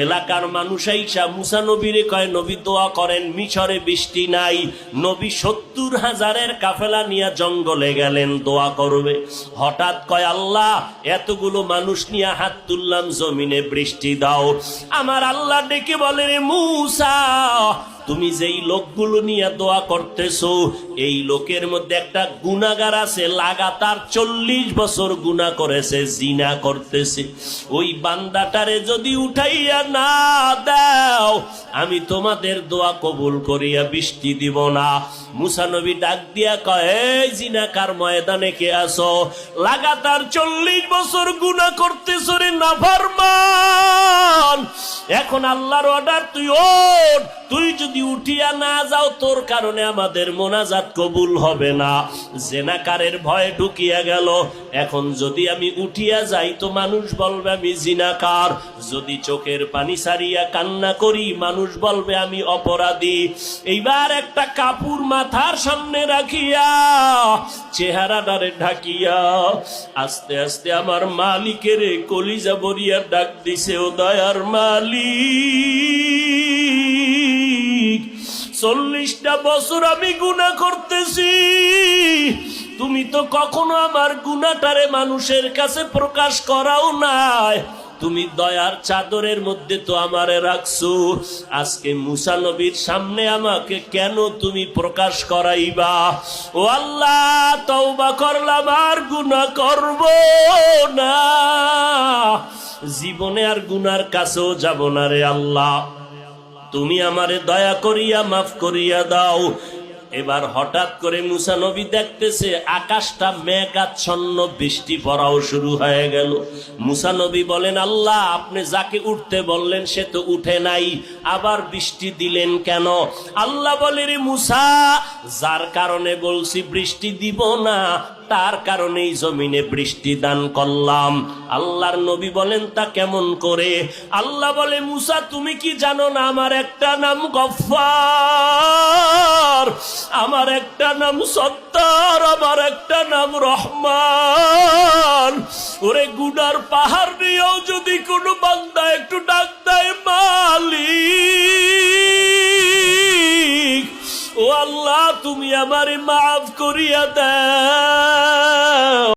এলাকার মানুষ আইসা মুসা নবীরে কয়, নবী দোয়া করেন, মিশরে বৃষ্টি নাই। নবী 70,000 কাফেলা নিয়ে জঙ্গলে গেলেন দোয়া করবে। হঠাৎ কয়, আল্লাহ এতগুলো মানুষ নিয়ে হাত তুললাম, জমিনে বৃষ্টি দাও। আমার আল্লাহ ডেকে বলে, রে মুসা, তুমি যেই লোকগুলো নিয়ে দোয়া করতেছো, এই লোকের মধ্যে একটা গুনাহগার আছে, লাগাতার 40 বছর গুনাহ করেছে, জিনা করতেছে। ওই বান্দাটারে যদি উঠাইয়া না দাও, আমি তোমাদের দোয়া কবুল করিয়া বৃষ্টি দিব না। মুসা নবী ডাক দিয়া কয়, এই জিনাকার ময়দানে কে আসো? লাগাতার 40 বছর গুনাহ করতেছো রে নাফরমান। এখন আল্লাহর অর্ডার, তুই ওঠ। তুই যদি উঠিয়া না যাও, তোর কারণে আমাদের মোনাজাত কবুল হবে না। জিনাকারের ভয় ঢুকিয়া গেল। এখন যদি আমি উঠিয়া যাই তো মানুষ বলবে আমি জিনাকার, যদি চোখের পানি ছাড়িয়া কান্না করি মানুষ বলবে আমি অপরাধী। এইবার একটা কাপড় মাথার সামনে রাখিয়া চেহারাটারে ঢাকিয়া আস্তে আস্তে আমার মালিকের কলিজা ভরিয়া ডাক দিছে, ও দয়ার মালিক, 40টা বছর আমি গুনাহ করতেছি, তুমি তো কখনো আমার গুনাহটারে মানুষের কাছে প্রকাশ করাও নাই। তুমি দয়ার চাদরের মধ্যে তো আমারে রাখছো, আজকে মুসা নবীর সামনে আমাকে কেন তুমি প্রকাশ করাইবা? ও আল্লাহ, তওবা করলাম, আর গুনাহ করব না, জীবনে আর গুনার কাছেও যাব না রে আল্লাহ, তুমি আমারে দয়া করিয়া মাফ করিয়া দাও। এবার হঠাৎ করে মুসা নবী দেখতেছে আকাশটা মেঘাচ্ছন্ন, বৃষ্টি পড়াও শুরু হয়ে গেল। মুসা নবী বলেন, আল্লাহ আপনি যাকে উঠতে বললেন সে তো উঠে নাই, আবার বৃষ্টি দিলেন কেন? আল্লাহ বলে, রে মুসা, যার কারণে বলছি বৃষ্টি দিব না, তার কারণেই জমিনে বৃষ্টি দান করলাম। আল্লাহর নবী বলেন, তা কেমন করে? আল্লাহ বলে, মুসা তুমি কি জানো না আমার একটা নাম গফফার, আমার একটা নাম সত্তার, আমার একটা নাম রহমান। ওরে গুনার পাহাড় নিয়েও যদি কোনো বান্দা একটু ডাক দেয় মালিক, ও আল্লাহ তুমি আমারে মাফ করিয়া দাও।